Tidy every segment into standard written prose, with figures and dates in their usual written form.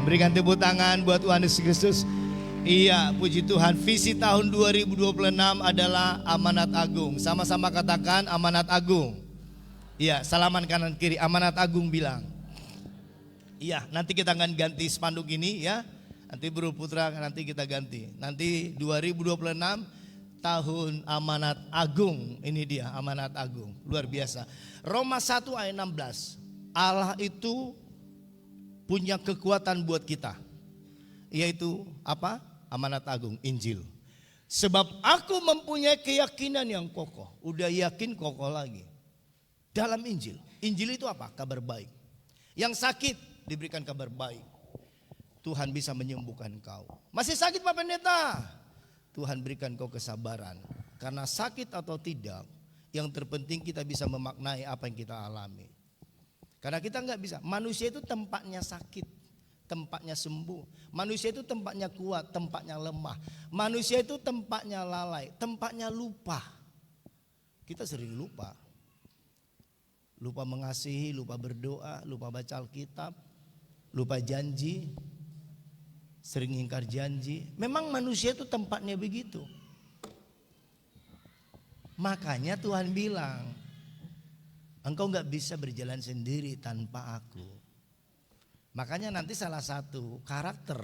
Berikan tepuk tangan buat Tuhan Yesus Kristus. Iya, puji Tuhan. Visi tahun 2026 adalah amanat agung. Sama-sama katakan amanat agung. Iya, salaman kanan kiri, amanat agung bilang. Iya, nanti kita akan ganti spanduk ini ya. Nanti Bro Putra nanti kita ganti. Nanti 2026 tahun amanat agung. Ini dia amanat agung. Luar biasa. Roma 1 ayat 16. Allah itu punya kekuatan buat kita. Yaitu apa? Amanat agung, Injil. Sebab aku mempunyai keyakinan yang kokoh. Udah yakin kokoh lagi. Dalam Injil. Injil itu apa? Kabar baik. Yang sakit diberikan kabar baik. Tuhan bisa menyembuhkan kau. Masih sakit Pak Pendeta? Tuhan berikan kau kesabaran. Karena sakit atau tidak, yang terpenting kita bisa memaknai apa yang kita alami. Karena kita nggak bisa. Manusia itu tempatnya sakit, tempatnya sembuh. Manusia itu tempatnya kuat, tempatnya lemah. Manusia itu tempatnya lalai, tempatnya lupa. Kita sering lupa. Lupa mengasihi, lupa berdoa, lupa baca Alkitab, lupa janji, sering ingkar janji. Memang manusia itu tempatnya begitu. Makanya Tuhan bilang, engkau gak bisa berjalan sendiri tanpa aku. Makanya nanti salah satu karakter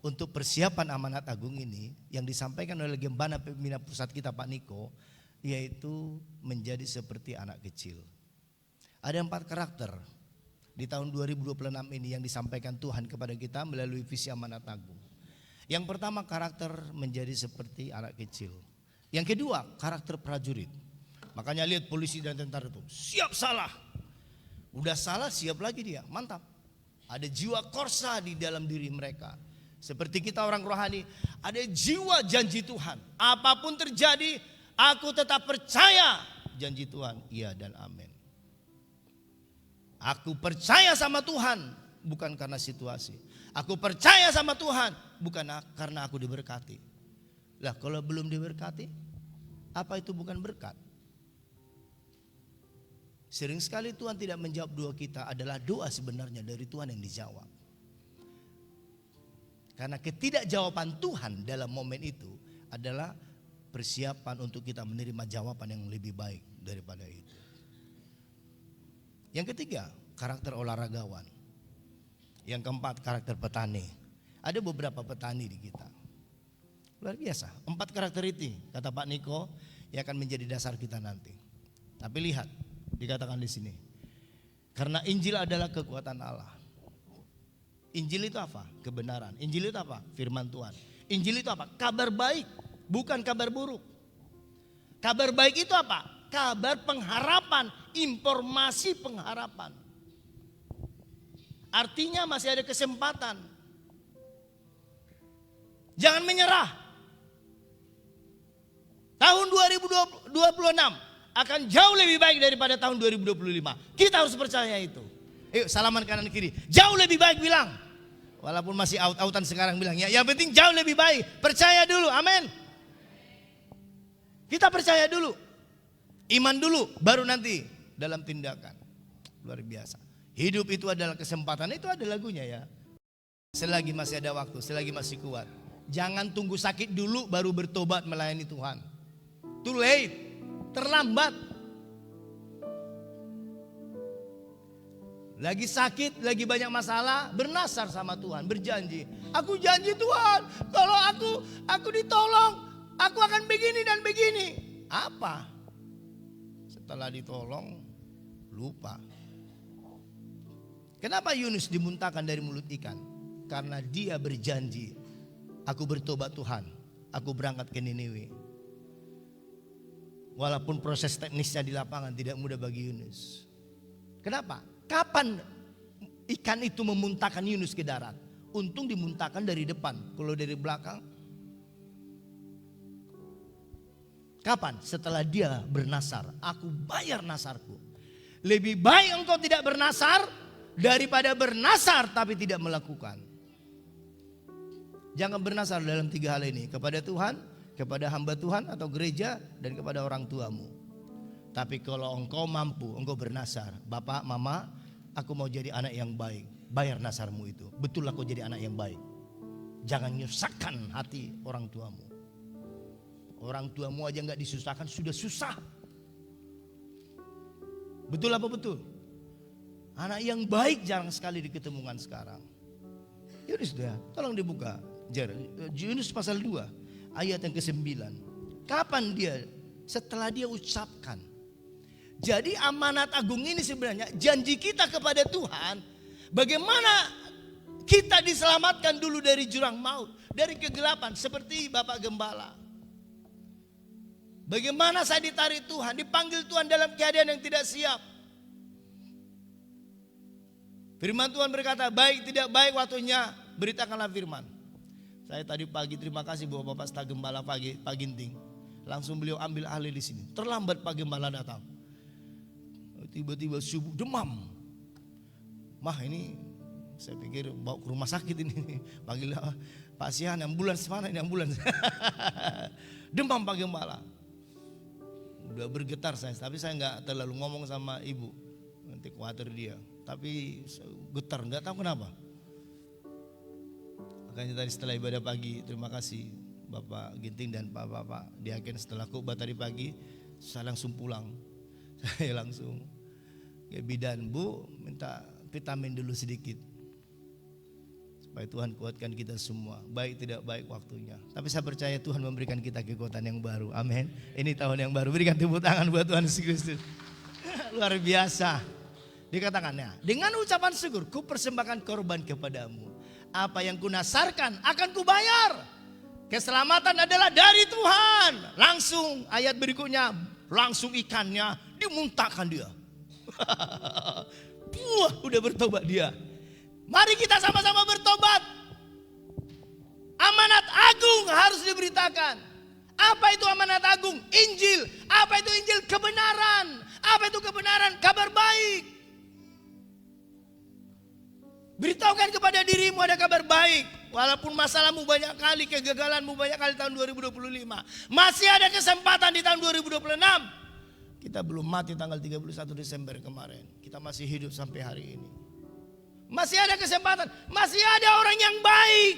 untuk persiapan amanat agung ini yang disampaikan oleh Gembala Pembina Pusat kita Pak Niko, yaitu menjadi seperti anak kecil. Ada 4 karakter di tahun 2026 ini yang disampaikan Tuhan kepada kita melalui visi amanat agung. Yang pertama karakter menjadi seperti anak kecil. Yang kedua karakter prajurit. Makanya lihat polisi dan tentara itu siap salah. Udah salah siap lagi dia, mantap. Ada jiwa korsa di dalam diri mereka. Seperti kita orang rohani, ada jiwa janji Tuhan. Apapun terjadi, aku tetap percaya janji Tuhan, iya dan amin. Aku percaya sama Tuhan bukan karena situasi. Aku percaya sama Tuhan bukan karena aku diberkati. Lah kalau belum diberkati, apa itu bukan berkat? Sering sekali Tuhan tidak menjawab doa kita adalah doa sebenarnya dari Tuhan yang dijawab. Karena ketidakjawaban Tuhan dalam momen itu adalah persiapan untuk kita menerima jawaban yang lebih baik daripada itu. Yang ketiga, karakter olahragawan. Yang keempat, karakter petani. Ada beberapa petani di kita. Luar biasa. 4 karakter itu, kata Pak Niko, yang akan menjadi dasar kita nanti. Tapi lihat, dikatakan di sini. Karena Injil adalah kekuatan Allah. Injil itu apa? Kebenaran. Injil itu apa? Firman Tuhan. Injil itu apa? Kabar baik, bukan kabar buruk. Kabar baik itu apa? Kabar pengharapan, informasi pengharapan. Artinya masih ada kesempatan. Jangan menyerah. Tahun 2026 akan jauh lebih baik daripada tahun 2025. Kita harus percaya itu. Yuk salaman kanan kiri. Jauh lebih baik bilang. Walaupun masih out-outan sekarang bilang. Ya, yang penting jauh lebih baik. Percaya dulu. Amin. Kita percaya dulu. Iman dulu, baru nanti dalam tindakan. Luar biasa. Hidup itu adalah kesempatan, itu ada lagunya ya. Selagi masih ada waktu, selagi masih kuat. Jangan tunggu sakit dulu baru bertobat melayani Tuhan. Too late, terlambat. Lagi sakit, lagi banyak masalah, bernasar sama Tuhan, berjanji. Aku janji Tuhan, kalau aku ditolong, aku akan begini dan begini. Apa? Setelah ditolong, lupa. Kenapa Yunus dimuntahkan dari mulut ikan? Karena dia berjanji, aku bertobat Tuhan, aku berangkat ke Niniwe. Walaupun proses teknisnya di lapangan tidak mudah bagi Yunus. Kenapa? Kapan ikan itu memuntahkan Yunus ke darat? Untung dimuntahkan dari depan, kalau dari belakang. Kapan? Setelah dia bernasar, aku bayar nasarku. Lebih baik engkau tidak bernasar daripada bernasar tapi tidak melakukan. Jangan bernasar dalam 3 hal ini. Kepada Tuhan, kepada hamba Tuhan atau gereja, dan kepada orang tuamu. Tapi kalau engkau mampu, engkau bernasar. Bapak, mama, aku mau jadi anak yang baik. bayar nasarmu itu. Betul kau jadi anak yang baik. Jangan nyusahkan hati orang tuamu. Orang tuamu aja gak disusahkan sudah susah. Betul apa betul? Anak yang baik jarang sekali diketemukan sekarang. Yaudah sudah, tolong dibuka. Yunus pasal 2 ayat yang ke-9. Kapan dia? Setelah dia ucapkan. Jadi amanat agung ini sebenarnya janji kita kepada Tuhan. Bagaimana kita diselamatkan dulu dari jurang maut, dari kegelapan seperti Bapak Gembala. Bagaimana saya ditarik Tuhan, dipanggil Tuhan dalam keadaan yang tidak siap. Firman Tuhan berkata, baik tidak baik waktunya, beritakanlah firman. Saya tadi pagi terima kasih bahwa Bapak Staf Gembala Pak Ginting. Langsung beliau ambil alih di sini. Terlambat Pak Gembala datang. Tiba-tiba subuh demam. Mah ini saya pikir bawa ke rumah sakit ini. Panggil Pak Sihan, ambulans mana ini ambulans. Demam Pak Gembala. Udah bergetar saya, tapi saya nggak terlalu ngomong sama ibu, nanti khawatir dia. Tapi getar, nggak tahu kenapa. Makanya tadi setelah ibadah pagi, terima kasih Bapak Ginting dan Bapak Diaken. Setelah khotbah tadi pagi, saya langsung pulang. Saya langsung ke bidan, Bu minta vitamin dulu sedikit. Supaya Tuhan kuatkan kita semua. Baik tidak baik waktunya. Tapi saya percaya Tuhan memberikan kita kekuatan yang baru. Amin. Ini tahun yang baru. Berikan tepuk tangan buat Tuhan Yesus Kristus. Luar biasa. Dikatakannya, dengan ucapan syukur, ku persembahkan korban kepadamu. Apa yang ku nasarkan akan ku bayar. Keselamatan adalah dari Tuhan. Langsung ayat berikutnya, langsung ikannya dimuntahkan dia. Wah, udah bertobat dia. Mari kita sama-sama bertobat. Amanat agung harus diberitakan. Apa itu amanat agung? Injil. Apa itu Injil? Kebenaran. Apa itu kebenaran? Kabar baik. Beritahukan kepada dirimu ada kabar baik. Walaupun masalahmu banyak kali, kegagalanmu banyak kali tahun 2025. Masih ada kesempatan di tahun 2026. Kita belum mati tanggal 31 Desember kemarin. Kita masih hidup sampai hari ini. Masih ada kesempatan, masih ada orang yang baik.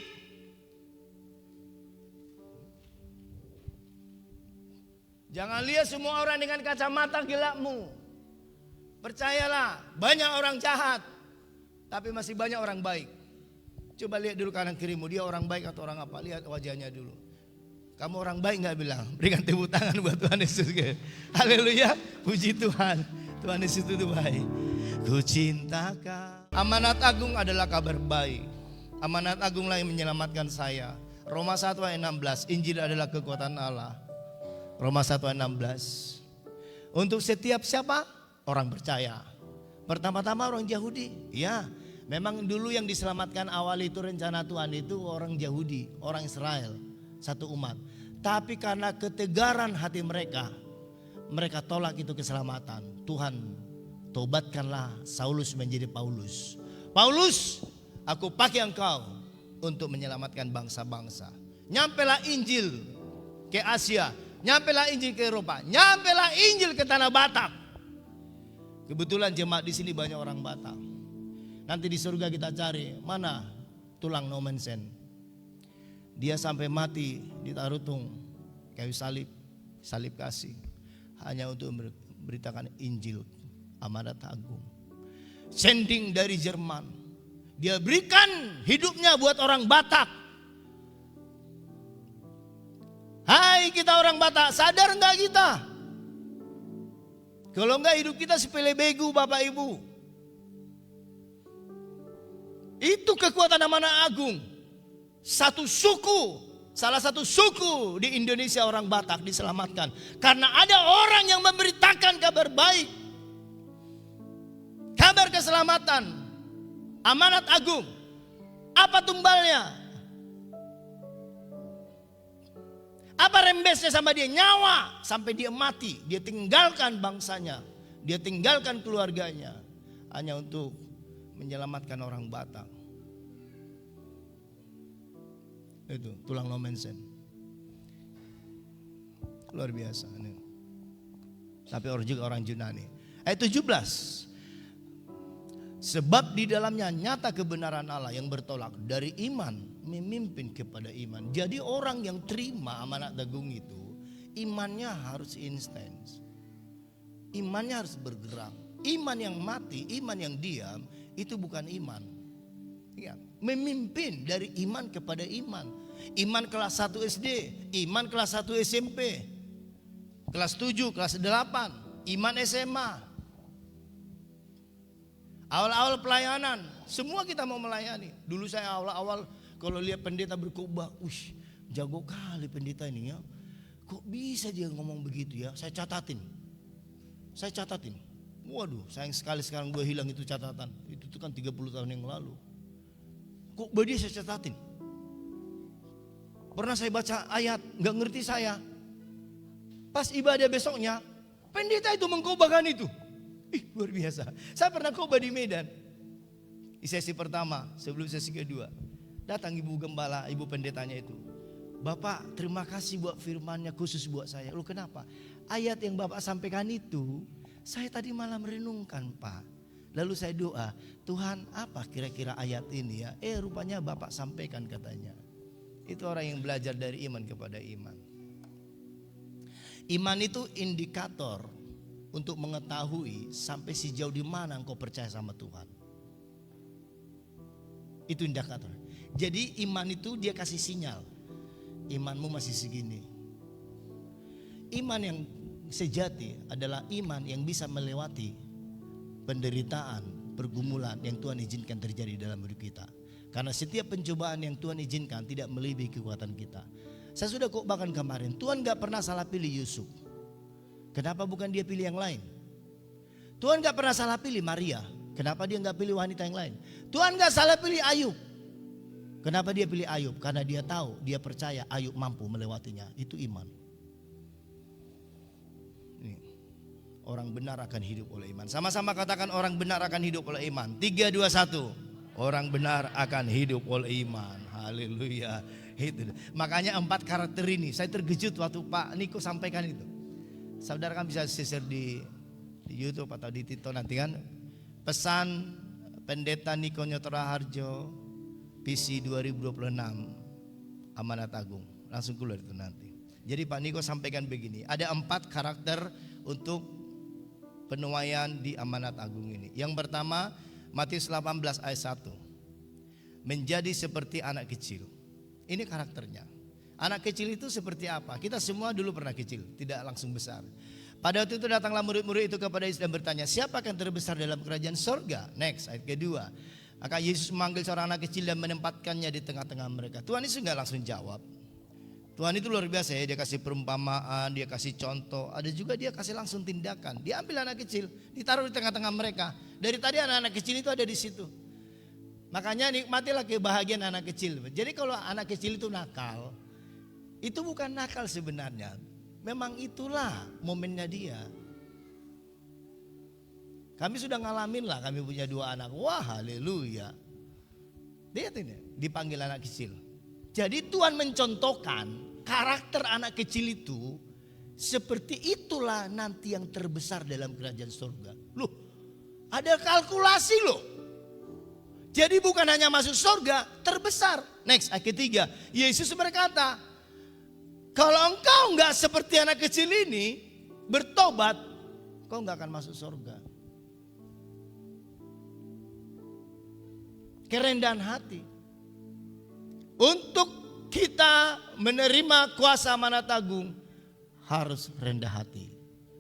Jangan lihat semua orang dengan kacamata gelapmu. Percayalah, banyak orang jahat, tapi masih banyak orang baik. Coba lihat dulu kanan kirimu, dia orang baik atau orang apa? Lihat wajahnya dulu. Kamu orang baik gak bilang? Berikan tepuk tangan buat Tuhan Yesus. Haleluya, puji Tuhan. Tuhan Yesus itu baik. Ku cintakan. Amanat agung adalah kabar baik. Amanat agunglah yang menyelamatkan saya. Roma 1 ayat 16. Injil adalah kekuatan Allah. Roma 1 ayat 16. Untuk setiap siapa? Orang percaya. Pertama-tama orang Yahudi. Ya, memang dulu yang diselamatkan awal itu rencana Tuhan itu orang Yahudi, orang Israel, satu umat. Tapi karena ketegaran hati mereka, mereka tolak itu keselamatan. Tuhan tobatkanlah Saulus menjadi Paulus. Paulus, aku pakai engkau untuk menyelamatkan bangsa-bangsa. Nyampelah Injil ke Asia, nyampelah Injil ke Eropa, nyampelah Injil ke tanah Batak. Kebetulan jemaat di sini banyak orang Batak. Nanti di surga kita cari mana tulang Nomensen. Dia sampai mati ditaruh kayu salib, salib kasih, hanya untuk memberitakan Injil. Amanat agung. Sending dari Jerman. Dia berikan hidupnya buat orang Batak. Hai kita orang Batak, sadar enggak kita? Kalau enggak hidup kita sepele begu Bapak Ibu. Itu kekuatan amanat agung. Satu suku, salah satu suku di Indonesia orang Batak diselamatkan. Karena ada orang yang memberitakan kabar baik. Kabar keselamatan, amanat agung. Apa tumbalnya? Apa rembesnya sama dia? Nyawa sampai dia mati. Dia tinggalkan bangsanya, dia tinggalkan keluarganya hanya untuk menyelamatkan orang Batak. Itu tulang Nomensen. Luar biasa. Tapi orang juga orang Yunani. Ayat 17. Sebab di dalamnya nyata kebenaran Allah yang bertolak dari iman memimpin kepada iman. Jadi orang yang terima amanat agung itu imannya harus instan. Imannya harus bergerak. Iman yang mati, iman yang diam itu bukan iman. Ya, memimpin dari iman kepada iman. Iman kelas 1 SD, iman kelas 1 SMP, kelas 7, kelas 8, iman SMA. Awal-awal pelayanan, semua kita mau melayani. Dulu saya awal-awal kalau lihat pendeta berkhotbah, jago kali pendeta ini ya. Kok bisa dia ngomong begitu ya? Saya catatin. Waduh, sayang sekali sekarang gue hilang itu catatan. Itu tuh kan 30 tahun yang lalu. Kok dia saya catatin? Pernah saya baca ayat, gak ngerti saya. Pas ibadah besoknya, pendeta itu mengkhotbahkan itu. Luar biasa. Saya pernah khotbah di Medan. Di sesi pertama, sebelum sesi kedua. Datang ibu gembala, ibu pendetanya itu. Bapak, terima kasih buat firmannya khusus buat saya. Lu kenapa? Ayat yang Bapak sampaikan itu, saya tadi malam merenungkan, Pak. Lalu saya doa, Tuhan apa kira-kira ayat ini ya? Rupanya Bapak sampaikan katanya. Itu orang yang belajar dari iman kepada iman. Iman itu indikator untuk mengetahui sampai sejauh di mana engkau percaya sama Tuhan. Itu indikator. Jadi iman itu dia kasih sinyal. Imanmu masih segini. Iman yang sejati adalah iman yang bisa melewati penderitaan, pergumulan yang Tuhan izinkan terjadi dalam hidup kita. Karena setiap pencobaan yang Tuhan izinkan tidak melebihi kekuatan kita. Saya sudah khotbahkan kemarin, Tuhan gak pernah salah pilih Yusuf. Kenapa bukan dia pilih yang lain? Tuhan gak pernah salah pilih Maria. Kenapa dia gak pilih wanita yang lain? Tuhan gak salah pilih Ayub. Kenapa dia pilih Ayub? Karena dia tahu, dia percaya Ayub mampu melewatinya. Itu iman. Orang benar akan hidup oleh iman. Sama-sama katakan orang benar akan hidup oleh iman. 3, 2, 1. Orang benar akan hidup oleh iman. Haleluya. Itu. Makanya 4 karakter ini saya terkejut waktu Pak Niko sampaikan itu. Saudara kan bisa share di YouTube atau di TikTok nanti kan. Pesan Pendeta Niko Nyotora Harjo visi 2026 Amanat Agung. Langsung keluar itu nanti. Jadi Pak Niko sampaikan begini. Ada 4 karakter untuk penuaian di Amanat Agung ini. Yang pertama Matius 18 ayat 1. Menjadi seperti anak kecil. Ini karakternya. Anak kecil itu seperti apa? Kita semua dulu pernah kecil, tidak langsung besar. Pada waktu itu datanglah murid-murid itu kepada Yesus dan bertanya, siapa yang terbesar dalam kerajaan sorga? Next, ayat kedua. Maka Yesus memanggil seorang anak kecil dan menempatkannya di tengah-tengah mereka. Tuhan Yesus gak langsung jawab. Tuhan itu luar biasa ya, dia kasih perumpamaan, dia kasih contoh. Ada juga dia kasih langsung tindakan. Dia ambil anak kecil, ditaruh di tengah-tengah mereka. Dari tadi anak-anak kecil itu ada di situ. Makanya nikmatilah kebahagiaan anak kecil. Jadi kalau anak kecil itu nakal, itu bukan nakal sebenarnya. Memang itulah momennya dia. Kami sudah ngalamin lah, kami punya 2 anak. Wah haleluya. Lihat ini, dipanggil anak kecil. Jadi Tuhan mencontohkan karakter anak kecil itu seperti itulah nanti yang terbesar dalam kerajaan surga. Loh, ada kalkulasi loh. Jadi bukan hanya masuk surga, terbesar. Next, ayat ketiga. Yesus berkata, kalau engkau enggak seperti anak kecil ini, bertobat, kau enggak akan masuk surga. Kerendahan hati. Untuk kita menerima kuasa Amanat Agung, harus rendah hati.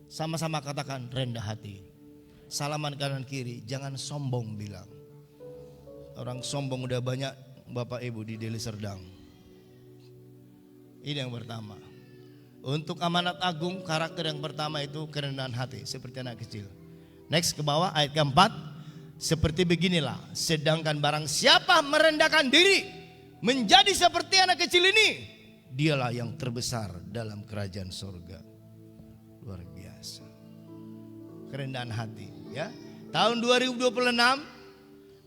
Sama-sama katakan rendah hati. Salaman kanan kiri, jangan sombong bilang. Orang sombong udah banyak Bapak Ibu di Deli Serdang. Ini yang pertama. Untuk Amanat Agung, karakter yang pertama itu kerendahan hati, seperti anak kecil. Next ke bawah ayat keempat. Seperti beginilah, sedangkan barang siapa merendahkan diri menjadi seperti anak kecil ini, dialah yang terbesar dalam kerajaan surga. Luar biasa. Kerendahan hati ya. Tahun 2026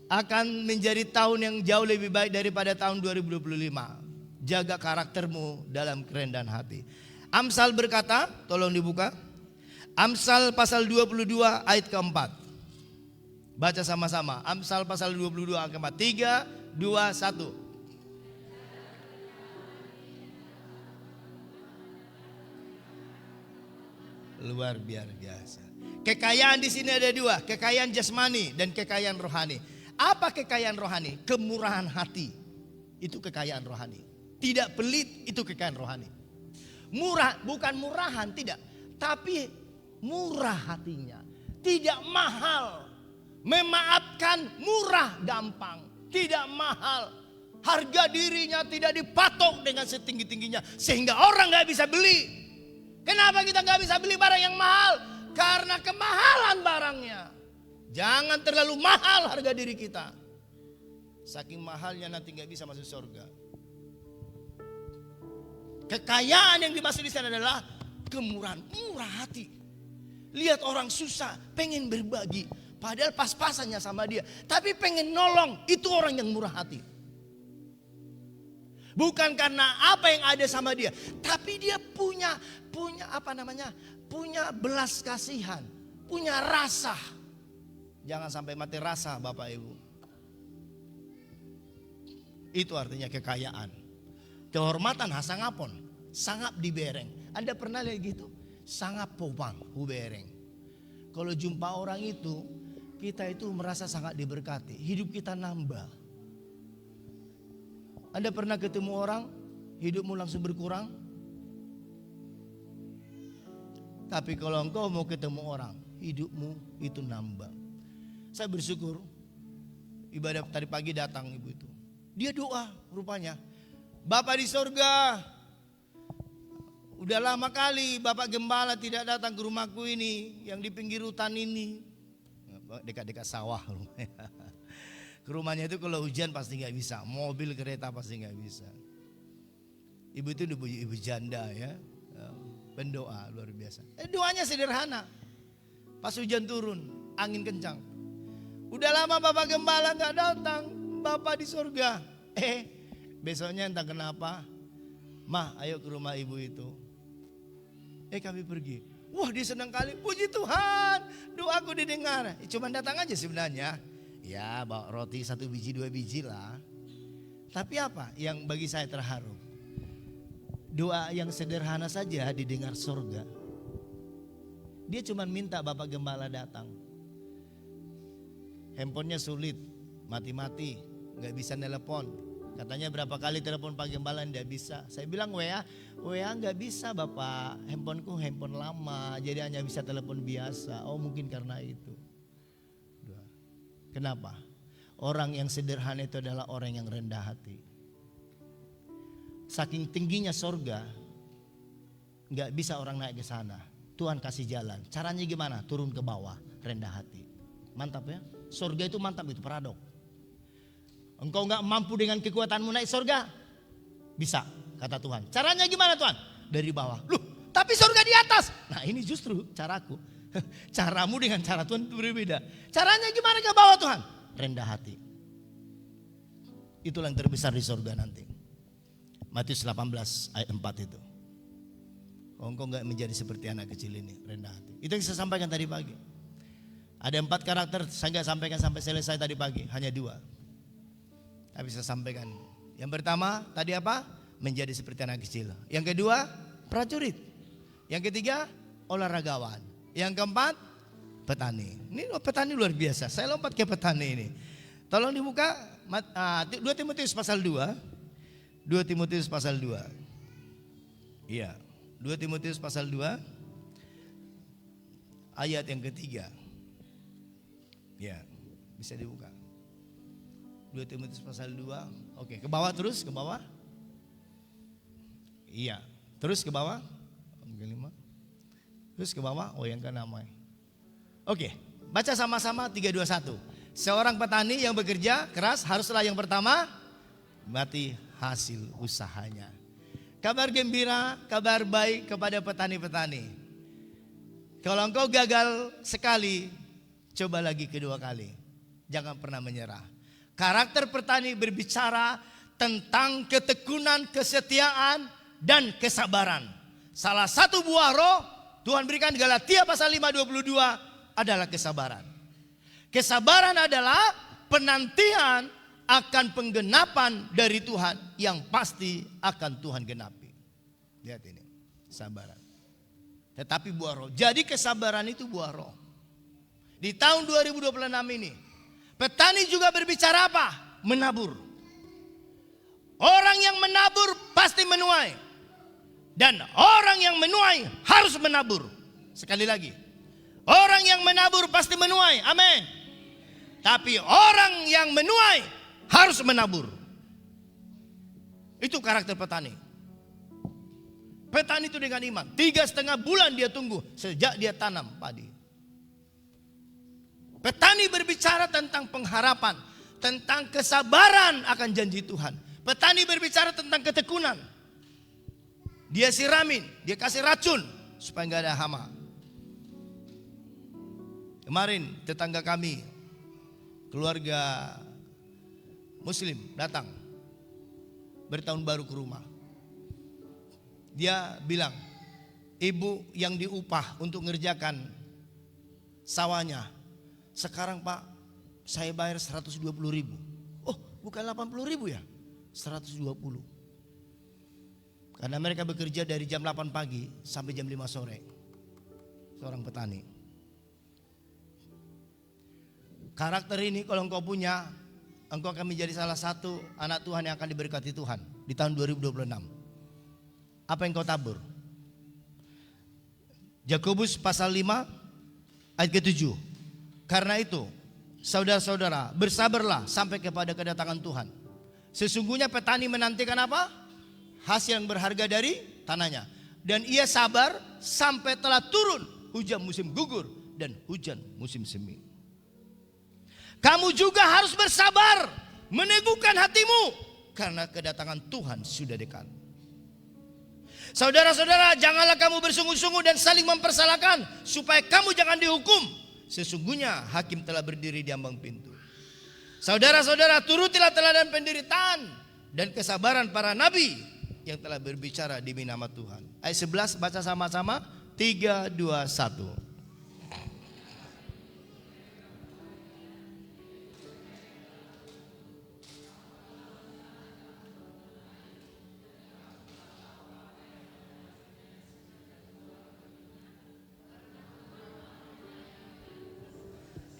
akan menjadi tahun yang jauh lebih baik daripada tahun 2025. Jaga karaktermu dalam kerendahan hati. Amsal berkata, tolong dibuka. Amsal pasal 22 ayat keempat. Baca sama-sama. Amsal pasal 22 angka 4. 3, 2, 1. Luar biasa. Kekayaan di sini ada dua, kekayaan jasmani dan kekayaan rohani. Apa kekayaan rohani? Kemurahan hati. Itu kekayaan rohani. Tidak pelit, itu kekayaan rohani. Murah, bukan murahan, tidak. Tapi murah hatinya. Tidak mahal. Memaafkan murah, gampang. Tidak mahal. Harga dirinya tidak dipatok dengan setinggi-tingginya. Sehingga orang gak bisa beli. Kenapa kita gak bisa beli barang yang mahal? Karena kemahalan barangnya. Jangan terlalu mahal harga diri kita. Saking mahalnya nanti gak bisa masuk surga. Kekayaan yang dimaksud di sana adalah kemurahan, murah hati. Lihat orang susah, pengen berbagi. Padahal pas-pasannya sama dia. Tapi pengen nolong, itu orang yang murah hati. Bukan karena apa yang ada sama dia. Tapi dia punya belas kasihan. Punya rasa. Jangan sampai mati rasa Bapak Ibu. Itu artinya kekayaan. Kehormatan hasangapon, sangap dibereng. Anda pernah lihat gitu? Sangap popang, hubereng. Kalau jumpa orang itu, kita itu merasa sangat diberkati. Hidup kita nambah. Anda pernah ketemu orang, hidupmu langsung berkurang? Tapi kalau engkau mau ketemu orang, hidupmu itu nambah. Saya bersyukur, ibadah tadi pagi datang ibu itu. Dia doa rupanya. Bapak di surga, udah lama kali Bapak Gembala tidak datang ke rumahku ini, yang di pinggir hutan ini. Dekat-dekat sawah. Ke rumahnya itu kalau hujan pasti gak bisa, mobil kereta pasti gak bisa. Ibu itu ibu janda ya, pendoa luar biasa. Doanya sederhana. Pas hujan turun, angin kencang. Udah lama Bapak Gembala gak datang, Bapak di surga. Besoknya entah kenapa, Mah ayo ke rumah ibu itu. Kami pergi. Wah dia senang kali, puji Tuhan, doaku didengar. Cuman datang aja sebenarnya. Ya bawa roti 1 biji 2 biji lah. Tapi apa yang bagi saya terharu? Doa yang sederhana saja didengar surga. Dia cuma minta Bapak Gembala datang. Handphonenya sulit, mati-mati, gak bisa nelpon. Katanya berapa kali telepon Pak Gembala tidak bisa. Saya bilang WA nggak bisa Bapak. Handphoneku handphone lama, jadi hanya bisa telepon biasa. Oh mungkin karena itu. Kenapa? Orang yang sederhana itu adalah orang yang rendah hati. Saking tingginya sorga, nggak bisa orang naik ke sana. Tuhan kasih jalan. Caranya gimana? Turun ke bawah, rendah hati. Mantap ya. Sorga itu mantap, itu paradok. Engkau gak mampu dengan kekuatanmu naik surga? Bisa, kata Tuhan. Caranya gimana Tuhan? Dari bawah. Loh, tapi surga di atas. Nah ini justru caraku. Caramu dengan cara Tuhan itu berbeda. Caranya gimana ke bawah Tuhan? Rendah hati. Itulah yang terbesar di surga nanti. Matius 18 ayat 4 itu. Engkau gak menjadi seperti anak kecil ini, rendah hati. Itu yang saya sampaikan tadi pagi. Ada 4 karakter, saya gak sampaikan sampai selesai tadi pagi. Hanya 2. Tapi saya sampaikan. Yang pertama tadi apa? Menjadi seperti anak kecil. Yang kedua prajurit. Yang ketiga olahragawan. Yang keempat petani. Ini petani luar biasa. Saya lompat ke petani ini. Tolong dibuka 2 Timotius pasal 2. 2 Timotius pasal 2. Iya. 2 Timotius pasal 2. Ayat yang ketiga. Ya, bisa dibuka. 2 Timotius pasal 2. Oke, ke bawah terus, ke bawah. Iya, terus ke bawah. Ke-5. Terus ke bawah, yang ke-6. Oke, baca sama-sama 3, 2, 1. Seorang petani yang bekerja keras haruslah yang pertama mati hasil usahanya. Kabar gembira, kabar baik kepada petani-petani. Kalau engkau gagal sekali, coba lagi kedua kali. Jangan pernah menyerah. Karakter petani berbicara tentang ketekunan, kesetiaan, dan kesabaran. Salah satu buah roh Tuhan berikan Galatia pasal 5:22 adalah kesabaran. Kesabaran adalah penantian akan penggenapan dari Tuhan yang pasti akan Tuhan genapi. Lihat ini, kesabaran. Tetapi buah roh. Jadi kesabaran itu buah roh. Di tahun 2026 ini, petani juga berbicara apa? Menabur. Orang yang menabur pasti menuai. Dan orang yang menuai harus menabur. Sekali lagi, orang yang menabur pasti menuai. Amin. Tapi orang yang menuai harus menabur. Itu karakter petani. Petani itu dengan iman. 3,5 bulan dia tunggu sejak dia tanam padi. Petani berbicara tentang pengharapan, tentang kesabaran akan janji Tuhan. Petani berbicara tentang ketekunan. Dia siramin, dia kasih racun supaya nggak ada hama. Kemarin tetangga kami, keluarga Muslim datang bertahun baru ke rumah. Dia bilang, ibu yang diupah untuk ngerjakan sawahnya, sekarang Pak saya bayar 120.000. Oh bukan 80.000 ya, 120. Karena mereka bekerja dari jam 8 pagi sampai jam 5 sore. Seorang petani. Karakter ini kalau engkau punya, engkau akan menjadi salah satu anak Tuhan yang akan diberkati Tuhan di tahun 2026. Apa yang kau tabur? Yakobus pasal 5 ayat ke-7. Karena itu, saudara-saudara, bersabarlah sampai kepada kedatangan Tuhan. Sesungguhnya petani menantikan apa? Hasil yang berharga dari tanahnya. Dan ia sabar sampai telah turun hujan musim gugur dan hujan musim semi. Kamu juga harus bersabar, meneguhkan hatimu, karena kedatangan Tuhan sudah dekat. Saudara-saudara, janganlah kamu bersungguh-sungguh dan saling mempersalahkan, supaya kamu jangan dihukum. Sesungguhnya hakim telah berdiri di ambang pintu. Saudara-saudara, turutilah teladan penderitaan dan kesabaran para nabi yang telah berbicara di nama Tuhan. Ayat 11 baca sama-sama. 3, 2, 1.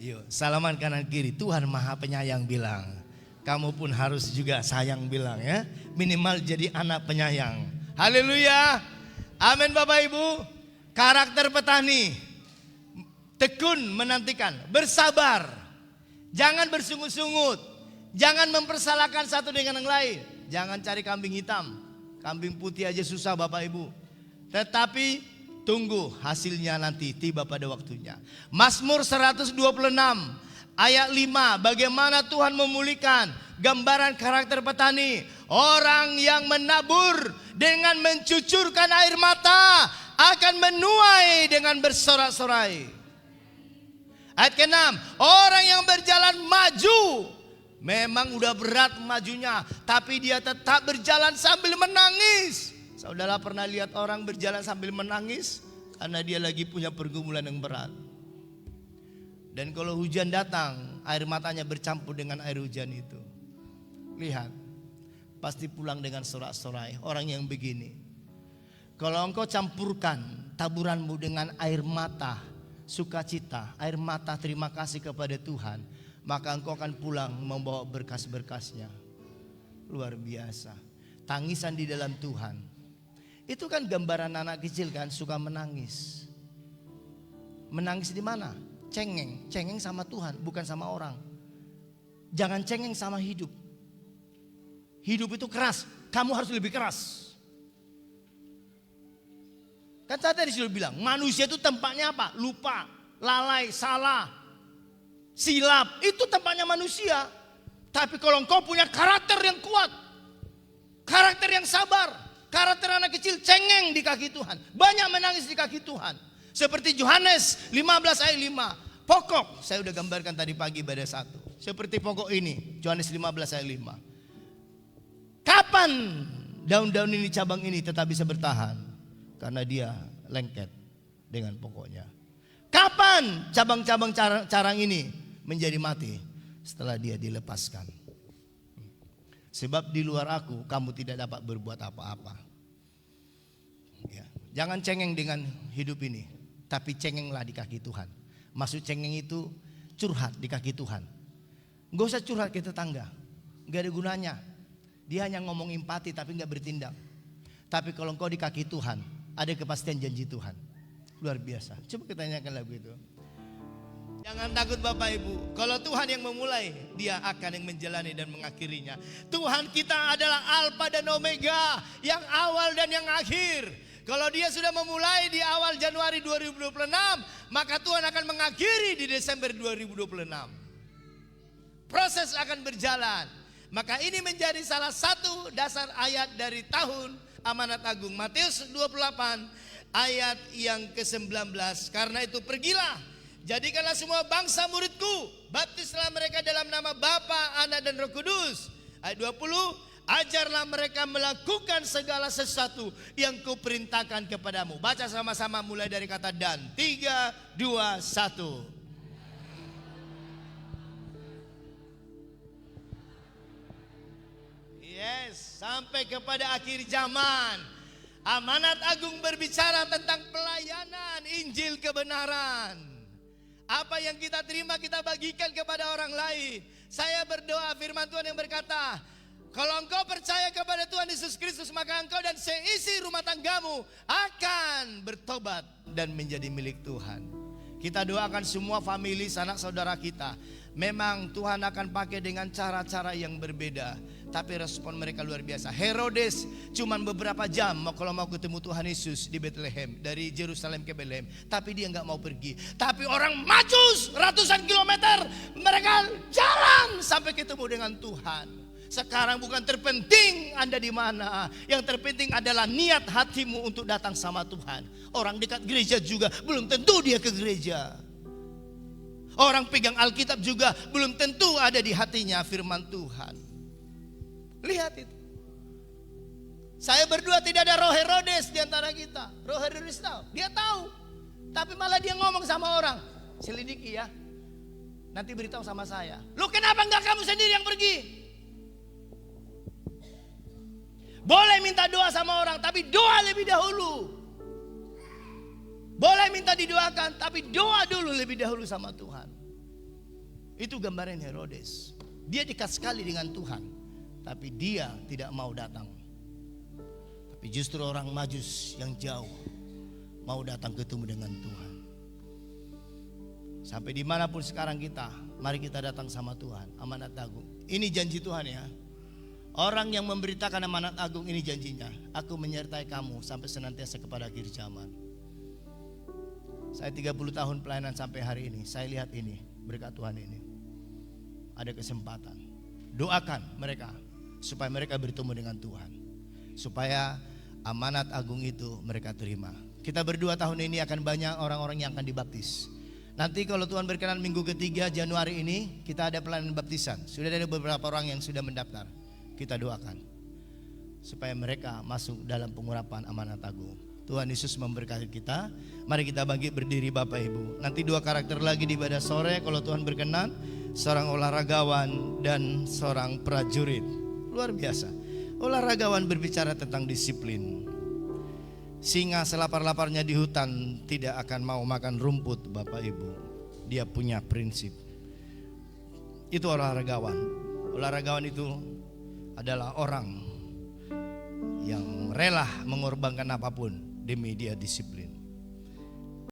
Yuk, salaman kanan kiri. Tuhan Maha Penyayang bilang, kamu pun harus juga sayang bilang ya. Minimal jadi anak penyayang. Haleluya. Amin Bapak Ibu. Karakter petani. Tekun menantikan. Bersabar. Jangan bersungut-sungut. Jangan mempersalahkan satu dengan yang lain. Jangan cari kambing hitam. Kambing putih aja susah Bapak Ibu. Tetapi tunggu hasilnya nanti tiba pada waktunya. Mazmur 126 ayat 5. Bagaimana Tuhan memulihkan gambaran karakter petani. Orang yang menabur dengan mencucurkan air mata akan menuai dengan bersorak-sorai. Ayat ke-6. Orang yang berjalan maju, memang udah berat majunya, tapi dia tetap berjalan sambil menangis. Saudara pernah lihat orang berjalan sambil menangis? Karena dia lagi punya pergumulan yang berat. Dan kalau hujan datang, air matanya bercampur dengan air hujan itu. Lihat, pasti pulang dengan sorak-sorai. Orang yang begini. Kalau engkau campurkan taburanmu dengan air mata sukacita, air mata terima kasih kepada Tuhan, maka engkau akan pulang membawa berkas-berkasnya. Luar biasa. Tangisan di dalam Tuhan. Itu kan gambaran anak kecil kan, suka menangis. Menangis di mana? Cengeng. Cengeng sama Tuhan, bukan sama orang. Jangan cengeng sama hidup. Hidup itu keras, kamu harus lebih keras. Kan saya tadi sudah bilang, manusia itu tempatnya apa? Lupa, lalai, salah, silap. Itu tempatnya manusia. Tapi kalau engkau punya karakter yang kuat, karakter yang sabar, karakter anak kecil cengeng di kaki Tuhan, banyak menangis di kaki Tuhan. Seperti Yohanes 15 ayat 5. Pokok, saya udah gambarkan tadi pagi pada 1. Seperti pokok ini, Yohanes 15 ayat 5. Kapan daun-daun ini, cabang ini tetap bisa bertahan? Karena dia lengket dengan pokoknya. Kapan cabang-cabang carang ini menjadi mati setelah dia dilepaskan. Sebab di luar aku kamu tidak dapat berbuat apa-apa. Ya. Jangan cengeng dengan hidup ini, tapi cengenglah di kaki Tuhan. Maksud cengeng itu curhat di kaki Tuhan. Gak usah curhat ke tetangga, gak ada gunanya. Dia hanya ngomong empati tapi gak bertindak. Tapi kalau engkau di kaki Tuhan, ada kepastian janji Tuhan. Luar biasa. Coba kita tanyakan lagu itu. Jangan takut Bapak Ibu. Kalau Tuhan yang memulai, Dia akan yang menjalani dan mengakhirinya. Tuhan kita adalah Alfa dan Omega, yang awal dan yang akhir. Kalau Dia sudah memulai di awal Januari 2026, maka Tuhan akan mengakhiri di Desember 2026. Proses akan berjalan. Maka ini menjadi salah satu dasar ayat dari tahun Amanat Agung. Matius 28 ayat yang ke-19. Karena itu pergilah, jadikanlah semua bangsa muridku, baptislah mereka dalam nama Bapa, Anak dan Roh Kudus. Ayat 20, ajarlah mereka melakukan segala sesuatu yang kuperintahkan kepadamu. Baca sama-sama mulai dari kata dan. 3, 2, 1. Yes, sampai kepada akhir zaman. Amanat Agung berbicara tentang pelayanan Injil kebenaran. Apa yang kita terima kita bagikan kepada orang lain. Saya berdoa firman Tuhan yang berkata, kalau engkau percaya kepada Tuhan Yesus Kristus, maka engkau dan seisi rumah tanggamu akan bertobat dan menjadi milik Tuhan. Kita doakan semua famili sanak saudara kita. Memang Tuhan akan pakai dengan cara-cara yang berbeda, tapi respon mereka luar biasa. Herodes cuman beberapa jam kalau mau ketemu Tuhan Yesus di Bethlehem, dari Yerusalem ke Bethlehem, tapi dia nggak mau pergi. Tapi orang Majus ratusan kilometer, mereka jalan sampai ketemu dengan Tuhan. Sekarang bukan terpenting Anda di mana, yang terpenting adalah niat hatimu untuk datang sama Tuhan. Orang dekat gereja juga belum tentu dia ke gereja. Orang pegang Alkitab juga belum tentu ada di hatinya firman Tuhan. Lihat itu. Saya berdua tidak ada roh Herodes di antara kita. Roh Herodes tahu, dia tahu. Tapi malah dia ngomong sama orang, selidiki ya. Nanti beritahu sama saya. Lu kenapa enggak kamu sendiri yang pergi? Boleh minta doa sama orang, tapi doa lebih dahulu. Boleh minta didoakan, tapi doa dulu lebih dahulu sama Tuhan. Itu gambaran Herodes. Dia dekat sekali dengan Tuhan, tapi dia tidak mau datang. Tapi justru orang Majus yang jauh mau datang ketemu dengan Tuhan. Sampai dimanapun sekarang kita, mari kita datang sama Tuhan. Amanat Agung. Ini janji Tuhan ya. Orang yang memberitakan amanat agung ini janjinya, aku menyertai kamu sampai senantiasa kepada akhir zaman. Saya 30 tahun pelayanan sampai hari ini, saya lihat ini, berkat Tuhan ini. Ada kesempatan. Doakan mereka supaya mereka bertemu dengan Tuhan. Supaya amanat agung itu mereka terima. Kita berdua tahun ini akan banyak orang-orang yang akan dibaptis. Nanti kalau Tuhan berkenan minggu ketiga Januari ini kita ada pelayanan baptisan. Sudah ada beberapa orang yang sudah mendaftar. Kita doakan supaya mereka masuk dalam pengurapan amanat agung. Tuhan Yesus memberkati kita. Mari kita bagi berdiri Bapak Ibu. Nanti 2 karakter lagi di ibadah sore kalau Tuhan berkenan. Seorang olahragawan dan seorang prajurit. Luar biasa. Olahragawan berbicara tentang disiplin. Singa selapar-laparnya di hutan tidak akan mau makan rumput Bapak Ibu. Dia punya prinsip. Itu olahragawan. Olahragawan itu adalah orang yang rela mengorbankan apapun demi dia disiplin.